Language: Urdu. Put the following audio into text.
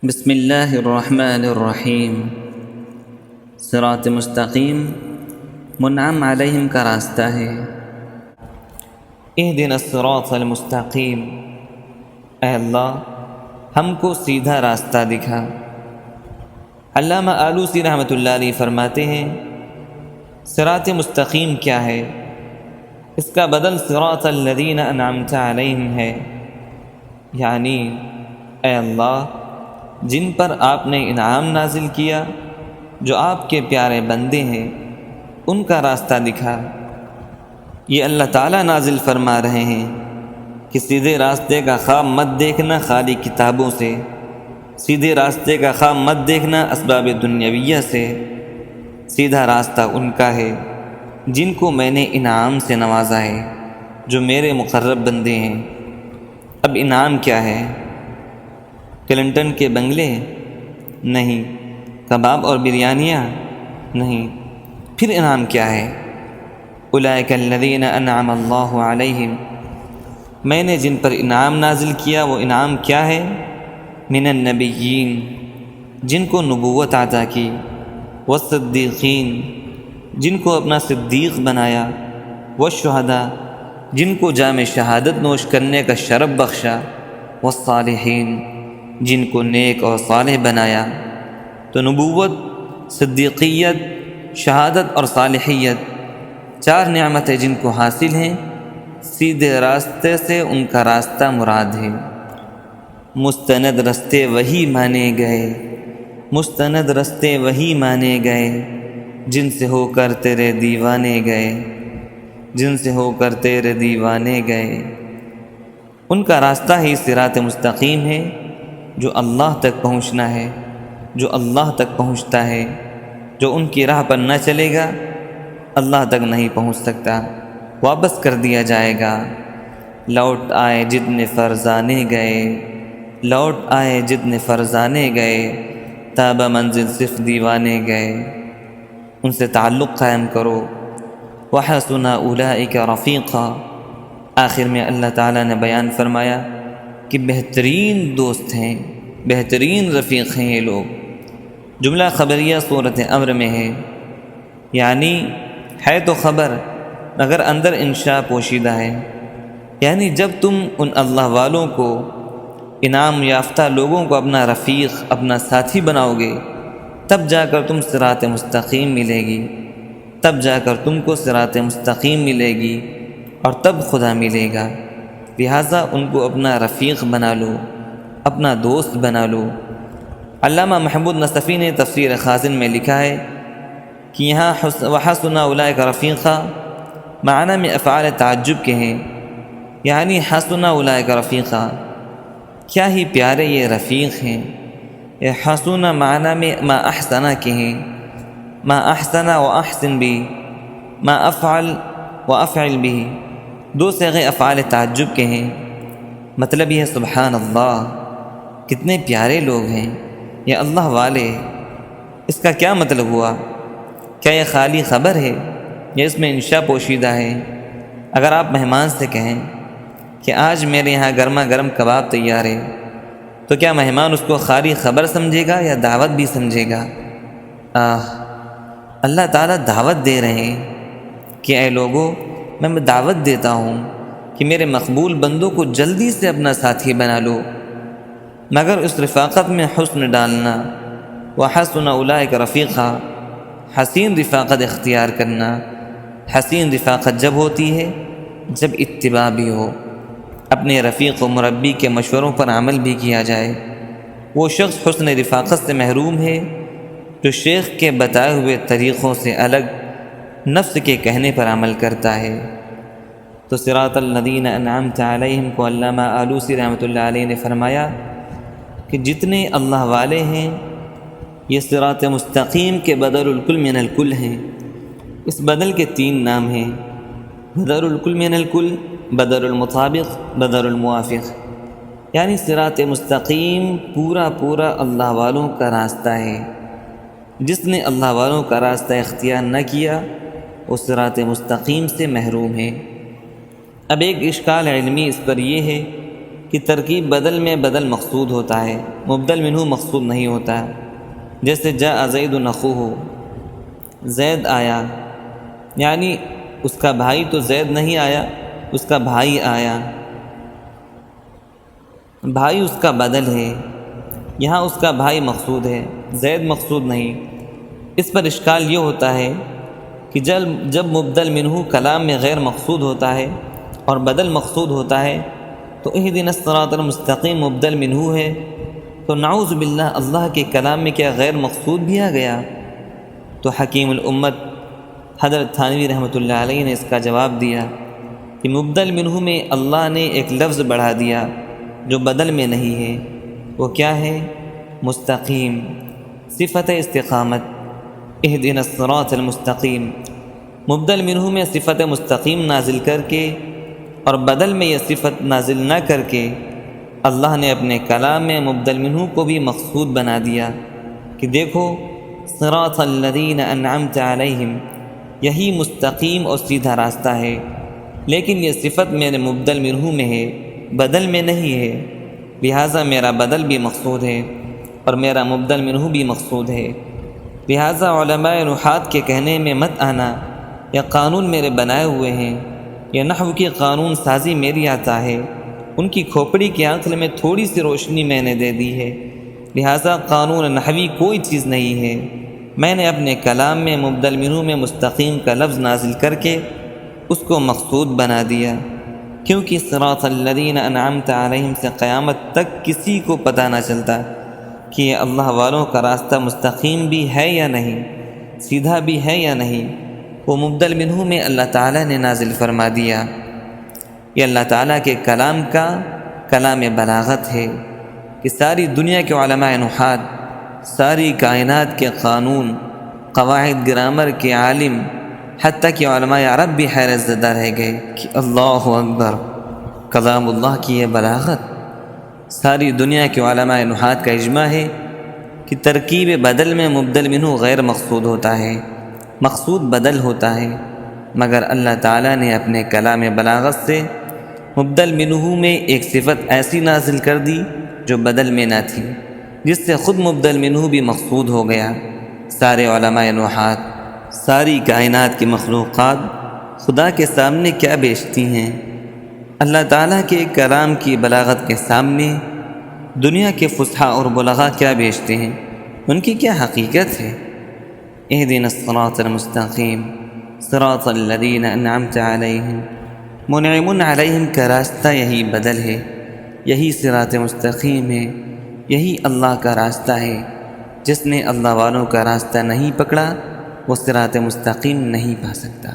بسم اللہ الرحمن الرحیم۔ صراط مستقیم منعم علیہم کا راستہ ہے۔ اہدنا الصراط المستقیم، اے اللہ ہم کو سیدھا راستہ دکھا۔ علامہ آلوسی رحمۃ اللہ علیہ فرماتے ہیں صراط مستقیم کیا ہے؟ اس کا بدل صراط الذین انعمت علیہم ہے، یعنی اے اللہ جن پر آپ نے انعام نازل کیا، جو آپ کے پیارے بندے ہیں، ان کا راستہ دکھا۔ یہ اللہ تعالیٰ نازل فرما رہے ہیں کہ سیدھے راستے کا خواب مت دیکھنا خالی کتابوں سے، سیدھے راستے کا خواب مت دیکھنا اسباب دنیاویہ سے۔ سیدھا راستہ ان کا ہے جن کو میں نے انعام سے نوازا ہے، جو میرے مقرب بندے ہیں۔ اب انعام کیا ہے؟ کلنٹن کے بنگلے؟ نہیں۔ کباب اور بریانیاں؟ نہیں۔ پھر انعام کیا ہے؟ اولئک الذین انعم اللہ علیہم، میں نے جن پر انعام نازل کیا وہ انعام کیا ہے؟ من النبیین، جن کو نبوت عطا کی، والصدیقین، جن کو اپنا صدیق بنایا، والشہداء، جن کو جام شہادت نوش کرنے کا شرف بخشا، والصالحین، جن کو نیک اور صالح بنایا۔ تو نبوت، صدیقیت، شہادت اور صالحیت، چار نعمتیں جن کو حاصل ہیں، سیدھے راستے سے ان کا راستہ مراد ہے۔ مستند رستے وہی مانے گئے، مستند رستے وہی مانے گئے، جن سے ہو کر تیرے دیوانے گئے، جن سے ہو کر تیرے دیوانے گئے۔ ان کا راستہ ہی صراط مستقیم ہے، جو اللہ تک پہنچنا ہے، جو اللہ تک پہنچتا ہے۔ جو ان کی راہ پر نہ چلے گا اللہ تک نہیں پہنچ سکتا، واپس کر دیا جائے گا۔ لوٹ آئے جتنے فرزانے گئے، لوٹ آئے جتنے فرزانے گئے، تاب منزل صرف دیوانے گئے۔ ان سے تعلق قائم کرو۔ وحسن اولئک رفیقا، آخر میں اللہ تعالیٰ نے بیان فرمایا کہ بہترین دوست ہیں، بہترین رفیق ہیں یہ لوگ۔ جملہ خبریہ صورت امر میں ہے، یعنی ہے تو خبر مگر اندر انشاء پوشیدہ ہے، یعنی جب تم ان اللہ والوں کو، انعام یافتہ لوگوں کو اپنا رفیق، اپنا ساتھی بناؤ گے، تب جا کر تم صراط مستقیم ملے گی، تب جا کر تم کو صراط مستقیم ملے گی، اور تب خدا ملے گا۔ لہٰذا ان کو اپنا رفیق بنا لو، اپنا دوست بنا لو۔ علامہ محمود نصفی نے تفسیر خازن میں لکھا ہے کہ یہاں وحسن اولئک رفیقا معنی میں افعال تعجب کے ہیں، یعنی حسن اولئک رفیقا، کیا ہی پیارے یہ رفیق ہیں۔ یہ حسن معنی میں ما احسن کے ہیں، ما احسن و احسن بھی، ما افعل و افعل بھی، دو صیغے افعال تعجب کے ہیں۔ مطلب یہ سبحان اللہ، کتنے پیارے لوگ ہیں یہ اللہ والے۔ اس کا کیا مطلب ہوا؟ کیا یہ خالی خبر ہے یا اس میں انشاء پوشیدہ ہے؟ اگر آپ مہمان سے کہیں کہ آج میرے یہاں گرما گرم کباب تیار ہے، تو کیا مہمان اس کو خالی خبر سمجھے گا یا دعوت بھی سمجھے گا؟ اللہ تعالیٰ دعوت دے رہے ہیں کہ اے لوگو، میں دعوت دیتا ہوں کہ میرے مقبول بندوں کو جلدی سے اپنا ساتھی بنا لو، مگر اس رفاقت میں حسن ڈالنا۔ وحسن اولئک رفیقا، حسین رفاقت اختیار کرنا۔ حسین رفاقت جب ہوتی ہے جب اتباع بھی ہو، اپنے رفیق و مربی کے مشوروں پر عمل بھی کیا جائے۔ وہ شخص حسن رفاقت سے محروم ہے جو شیخ کے بتائے ہوئے طریقوں سے الگ نفس کے کہنے پر عمل کرتا ہے۔ تو صراط الذین انعمت علیہم کو علامہ آلوسی رحمۃ اللہ علیہ نے فرمایا کہ جتنے اللہ والے ہیں یہ صراط مستقیم کے بدل الکل من الکل ہیں۔ اس بدل کے تین نام ہیں، بدل الکل من الکل، بدل المطابق، بدل الموافق، یعنی صراط مستقیم پورا پورا اللہ والوں کا راستہ ہے۔ جس نے اللہ والوں کا راستہ اختیار نہ کیا وہ صراط مستقیم سے محروم ہے۔ اب ایک اشکال علمی اس پر یہ ہے کہ ترکیب بدل میں بدل مقصود ہوتا ہے، مبدل منہ مقصود نہیں ہوتا ہے۔ جیسے جاء زید اخوہ، زید آیا، یعنی اس کا بھائی تو زید نہیں آیا، اس کا بھائی آیا، بھائی اس کا بدل ہے، یہاں اس کا بھائی مقصود ہے، زید مقصود نہیں۔ اس پر اشکال یہ ہوتا ہے کہ جب مبدل منہ کلام میں غیر مقصود ہوتا ہے اور بدل مقصود ہوتا ہے تو اہدنا الصراط المستقیم مبدل منہ ہے، تو نعوذ باللہ اللہ کے کلام میں کیا غیر مقصود بھی آ گیا؟ تو حکیم الامت حضرت تھانوی رحمۃ اللہ علیہ نے اس کا جواب دیا کہ مبدل منہ میں اللہ نے ایک لفظ بڑھا دیا جو بدل میں نہیں ہے، وہ کیا ہے؟ مستقیم، صفت استقامت، اہدنا الصراط المستقیم۔ مبدل منہ میں صفت مستقیم نازل کر کے اور بدل میں یہ صفت نازل نہ کر کے اللہ نے اپنے کلام میں مبدل منہ کو بھی مقصود بنا دیا کہ دیکھو صراط الذین انعمت علیہم، یہی مستقیم اور سیدھا راستہ ہے، لیکن یہ صفت میرے مبدل منہ میں ہے، بدل میں نہیں ہے، لہٰذا میرا بدل بھی مقصود ہے اور میرا مبدل منہ بھی مقصود ہے۔ لہٰذا علماء نحات کے کہنے میں مت آنا یا قانون میرے بنائے ہوئے ہیں یا نحو کی قانون سازی میری آتا ہے، ان کی کھوپڑی کی عقل میں تھوڑی سی روشنی میں نے دے دی ہے، لہٰذا قانون نحوی کوئی چیز نہیں ہے۔ میں نے اپنے کلام میں مبدل منہ میں مستقیم کا لفظ نازل کر کے اس کو مقصود بنا دیا، کیونکہ صراط الذین انعمت علیہم سے قیامت تک کسی کو پتہ نہ چلتا کہ یہ اللہ والوں کا راستہ مستقیم بھی ہے یا نہیں، سیدھا بھی ہے یا نہیں، وہ مبدل منہ میں اللہ تعالیٰ نے نازل فرما دیا۔ یہ اللہ تعالیٰ کے کلام کا کلام بلاغت ہے کہ ساری دنیا کے علماء نحات، ساری کائنات کے قانون، قواعد گرامر کے عالم، حتیٰ کہ علماء عرب بھی حیرت زدہ رہ گئے کہ اللہ اکبر، کلام اللہ کی یہ بلاغت۔ ساری دنیا کے علماء نحات کا اجماع ہے کہ ترکیب بدل میں مبدل منہ غیر مقصود ہوتا ہے، مقصود بدل ہوتا ہے، مگر اللہ تعالیٰ نے اپنے کلام بلاغت سے مبدل منہ میں ایک صفت ایسی نازل کر دی جو بدل میں نہ تھی، جس سے خود مبدل منہ بھی مقصود ہو گیا۔ سارے علماء نحات، ساری کائنات کی مخلوقات خدا کے سامنے کیا بیچتی ہیں؟ اللہ تعالیٰ کے کلام کی بلاغت کے سامنے دنیا کے فصحاء اور بلغاء کیا بیچتے ہیں؟ ان کی کیا حقیقت ہے؟ اہدنا الصراط المستقیم صراط الذین انعمت علیہم، منعم علیہم کا راستہ یہی بدل ہے، یہی صراط مستقیم ہے، یہی اللہ کا راستہ ہے۔ جس نے اللہ والوں کا راستہ نہیں پکڑا وہ صراط مستقیم نہیں پا سکتا۔